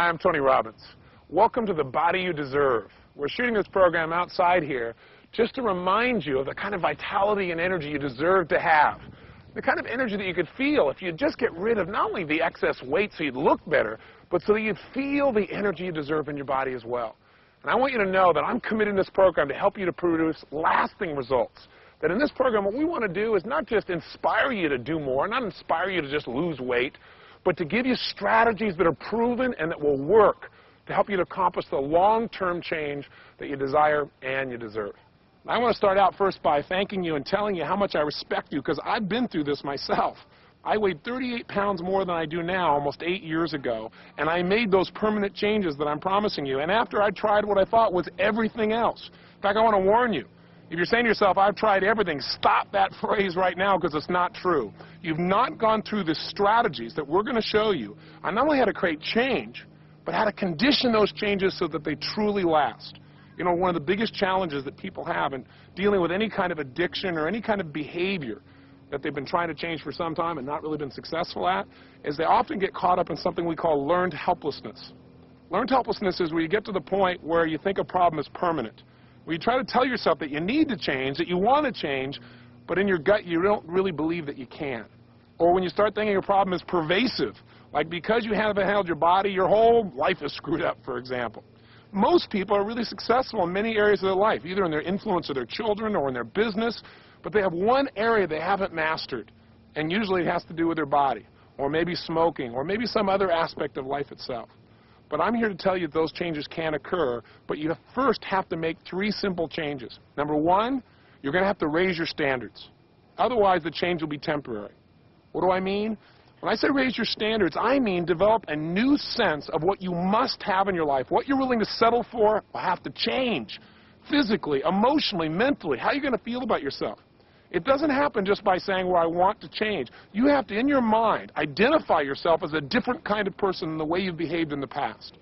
I'm Tony Robbins. Welcome to The Body You Deserve. We're shooting this program outside here just to remind you of the kind of vitality and energy you deserve to have. The kind of energy that you could feel if you just get rid of not only the excess weight so you'd look better, but so that you'd feel the energy you deserve in your body as well. And I want you to know that I'm committed in this program to help you to produce lasting results. That in this program, what we want to do is not just inspire you to do more, not inspire you to just lose weight, but to give you strategies that are proven and that will work to help you to accomplish the long-term change that you desire and you deserve. I want to start out first by thanking you and telling you how much I respect you, because I've been through this myself. I weighed 38 pounds more than I do now almost 8 years ago, and I made those permanent changes that I'm promising you. And after I tried what I thought was everything else. In fact, I want to warn you. If you're saying to yourself, I've tried everything, stop that phrase right now, because it's not true. You've not gone through the strategies that we're going to show you on not only how to create change, but how to condition those changes so that they truly last. You know, one of the biggest challenges that people have in dealing with any kind of addiction or any kind of behavior that they've been trying to change for some time and not really been successful at is they often get caught up in something we call learned helplessness. Learned helplessness is where you get to the point where you think a problem is permanent. Where you try to tell yourself that you need to change, that you want to change, but in your gut you don't really believe that you can. Or when you start thinking your problem is pervasive, like because you haven't handled your body, your whole life is screwed up, for example. Most people are really successful in many areas of their life, either in their influence of their children or in their business, but they have one area they haven't mastered, and usually it has to do with their body, or maybe smoking, or maybe some other aspect of life itself. But I'm here to tell you that those changes can occur, but you first have to make 3 simple changes. Number 1, you're going to have to raise your standards. Otherwise, the change will be temporary. What do I mean? When I say raise your standards, I mean develop a new sense of what you must have in your life. What you're willing to settle for will have to change. Physically, emotionally, mentally. How are you going to feel about yourself? It doesn't happen just by saying, well, I want to change. You have to, in your mind, identify yourself as a different kind of person than the way you've behaved in the past.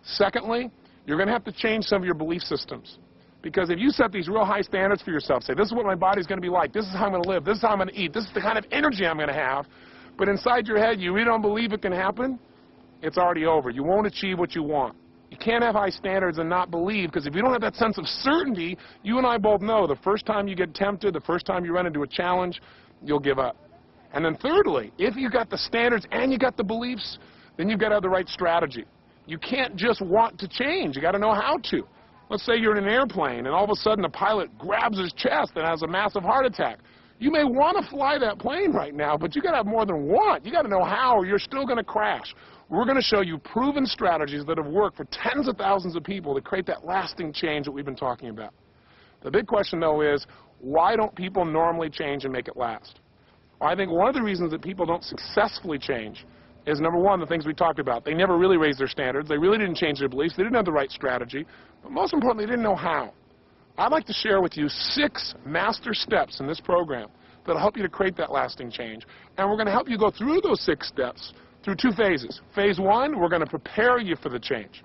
Secondly, you're going to have to change some of your belief systems. Because if you set these real high standards for yourself, say, this is what my body's going to be like, this is how I'm going to live, this is how I'm going to eat, this is the kind of energy I'm going to have, but inside your head you really don't believe it can happen, it's already over. You won't achieve what you want. You can't have high standards and not believe, because if you don't have that sense of certainty, you and I both know the first time you get tempted, the first time you run into a challenge, you'll give up. And then thirdly, if you got the standards and you got the beliefs, then you've got to have the right strategy. You can't just want to change. You got to know how to. Let's say you're in an airplane and all of a sudden the pilot grabs his chest and has a massive heart attack. You may want to fly that plane right now, but you got to have more than want. You got to know how, or you're still going to crash. We're going to show you proven strategies that have worked for tens of thousands of people to create that lasting change that we've been talking about. The big question, though, is why don't people normally change and make it last? Well, I think one of the reasons that people don't successfully change is, number 1, the things we talked about. They never really raised their standards. They really didn't change their beliefs. They didn't have the right strategy. But most importantly, they didn't know how. I'd like to share with you 6 master steps in this program that will help you to create that lasting change. And we're going to help you go through those 6 steps through 2 phases. Phase 1, we're going to prepare you for the change.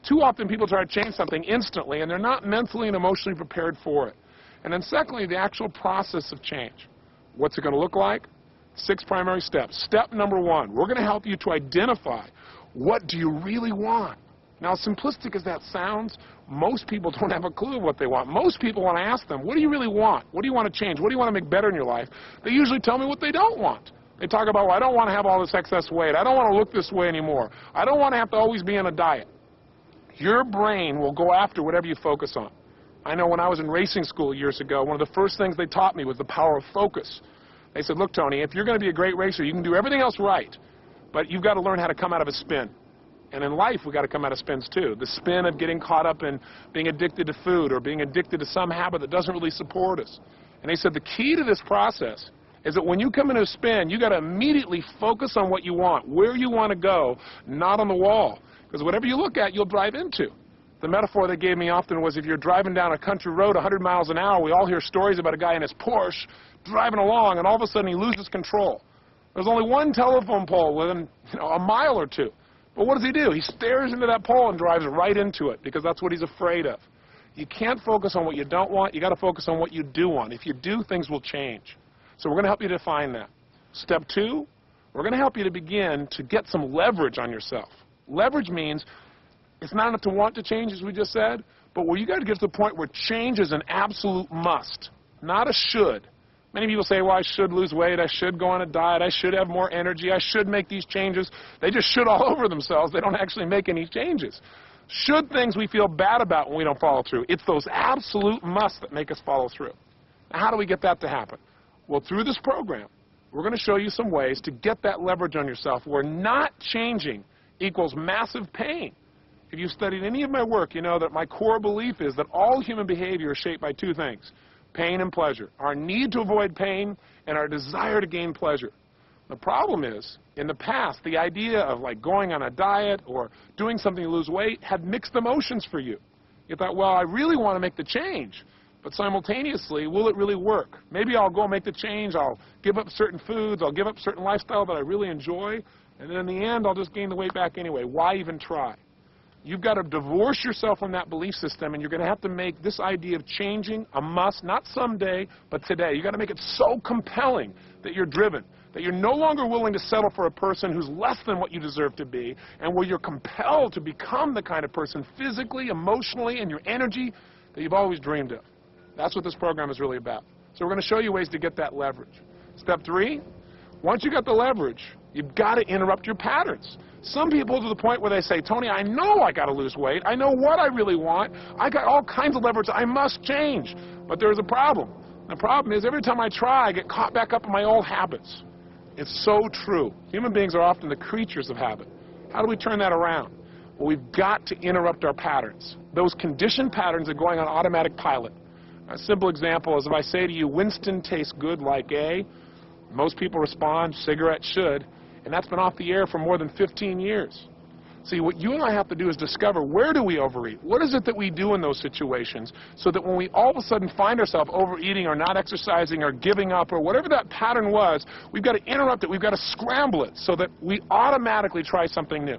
Too often people try to change something instantly, and they're not mentally and emotionally prepared for it. And then secondly, the actual process of change. What's it going to look like? 6 primary steps. Step number 1, we're going to help you to identify what do you really want. Now, as simplistic as that sounds, most people don't have a clue what they want. Most people, when I ask them, what do you really want? What do you want to change? What do you want to make better in your life? They usually tell me what they don't want. They talk about, well, I don't want to have all this excess weight. I don't want to look this way anymore. I don't want to have to always be on a diet. Your brain will go after whatever you focus on. I know when I was in racing school years ago, one of the first things they taught me was the power of focus. They said, look, Tony, if you're going to be a great racer, you can do everything else right, but you've got to learn how to come out of a spin. And in life, we've got to come out of spins, too. The spin of getting caught up in being addicted to food or being addicted to some habit that doesn't really support us. And they said the key to this process is that when you come into a spin, you've got to immediately focus on what you want, where you want to go, not on the wall. Because whatever you look at, you'll drive into. The metaphor they gave me often was if you're driving down a country road 100 miles an hour, we all hear stories about a guy in his Porsche driving along, and all of a sudden he loses control. There's only one telephone pole within a mile or 2. But what does he do? He stares into that pole and drives right into it because that's what he's afraid of. You can't focus on what you don't want. You've got to focus on what you do want. If you do, things will change. So we're going to help you define that. Step 2, we're going to help you to begin to get some leverage on yourself. Leverage means it's not enough to want to change, as we just said, but where you got to get to the point where change is an absolute must, not a should. Many people say, well, I should lose weight, I should go on a diet, I should have more energy, I should make these changes. They just should all over themselves. They don't actually make any changes. Should things we feel bad about when we don't follow through. It's those absolute musts that make us follow through. Now, how do we get that to happen? Well, through this program, we're going to show you some ways to get that leverage on yourself where not changing equals massive pain. If you've studied any of my work, you know that my core belief is that all human behavior is shaped by two things: pain and pleasure. Our need to avoid pain and our desire to gain pleasure. The problem is, in the past, the idea of like going on a diet or doing something to lose weight had mixed emotions for you. You thought, well, I really want to make the change, but simultaneously, will it really work? Maybe I'll go make the change, I'll give up certain foods, I'll give up certain lifestyle that I really enjoy, and then in the end, I'll just gain the weight back anyway. Why even try? You've got to divorce yourself from that belief system, and you're going to have to make this idea of changing a must, not someday, but today. You've got to make it so compelling that you're driven, that you're no longer willing to settle for a person who's less than what you deserve to be, and where you're compelled to become the kind of person physically, emotionally, and your energy that you've always dreamed of. That's what this program is really about. So we're going to show you ways to get that leverage. Step 3, once you got the leverage, you've got to interrupt your patterns. Some people to the point where they say, Tony, I know I got to lose weight. I know what I really want. I got all kinds of leverage. I must change. But there's a problem. The problem is every time I try, I get caught back up in my old habits. It's so true. Human beings are often the creatures of habit. How do we turn that around? Well, we've got to interrupt our patterns. Those conditioned patterns are going on automatic pilot. A simple example is if I say to you, Winston tastes good like A, most people respond, cigarettes should, and that's been off the air for more than 15 years. See, what you and I have to do is discover, where do we overeat? What is it that we do in those situations so that when we all of a sudden find ourselves overeating or not exercising or giving up or whatever that pattern was, we've got to interrupt it, we've got to scramble it so that we automatically try something new.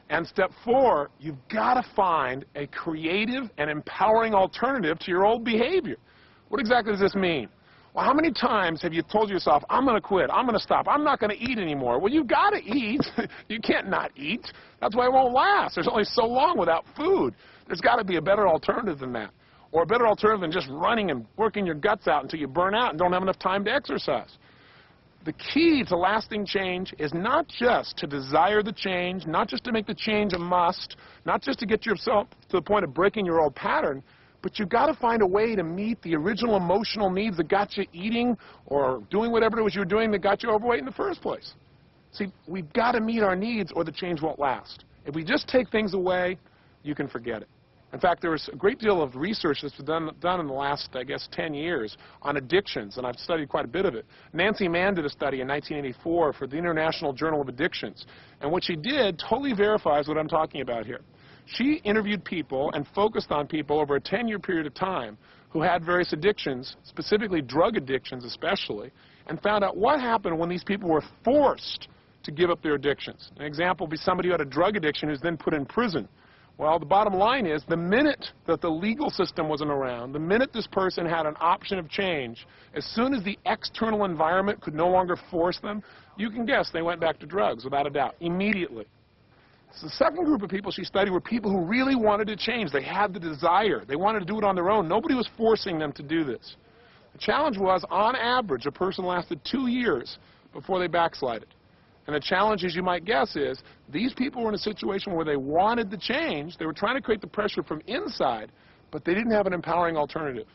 And step 4, you've got to find a creative and empowering alternative to your old behavior. What exactly does this mean? Well, how many times have you told yourself, I'm going to quit, I'm going to stop, I'm not going to eat anymore? Well, you've got to eat. You can't not eat. That's why it won't last. There's only so long without food. There's got to be a better alternative than that. Or a better alternative than just running and working your guts out until you burn out and don't have enough time to exercise. The key to lasting change is not just to desire the change, not just to make the change a must, not just to get yourself to the point of breaking your old pattern, but you've got to find a way to meet the original emotional needs that got you eating or doing whatever it was you were doing that got you overweight in the first place. See, we've got to meet our needs or the change won't last. If we just take things away, you can forget it. In fact, there's a great deal of research that's been done in the last, 10 years on addictions, and I've studied quite a bit of it. Nancy Mann did a study in 1984 for the International Journal of Addictions, and what she did totally verifies what I'm talking about here. She interviewed people and focused on people over a 10-year period of time who had various addictions, specifically drug addictions especially, and found out what happened when these people were forced to give up their addictions. An example would be somebody who had a drug addiction who's then put in prison. Well, the bottom line is the minute that the legal system wasn't around, the minute this person had an option of change, as soon as the external environment could no longer force them, you can guess they went back to drugs without a doubt, immediately. So the second group of people she studied were people who really wanted to change. They had the desire. They wanted to do it on their own. Nobody was forcing them to do this. The challenge was, on average, a person lasted 2 years before they backslided. And the challenge, as you might guess, is these people were in a situation where they wanted the change. They were trying to create the pressure from inside, but they didn't have an empowering alternative.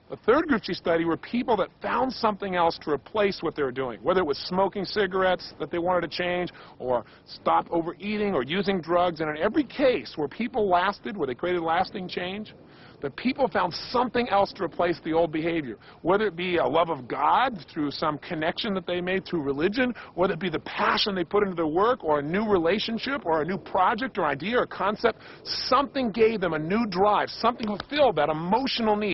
The third group she studied were people that found something else to replace what they were doing, whether it was smoking cigarettes that they wanted to change or stop overeating or using drugs. And in every case where people lasted, where they created lasting change, the people found something else to replace the old behavior, whether it be a love of God through some connection that they made through religion, whether it be the passion they put into their work or a new relationship or a new project or idea or concept. Something gave them a new drive, something fulfilled that emotional need.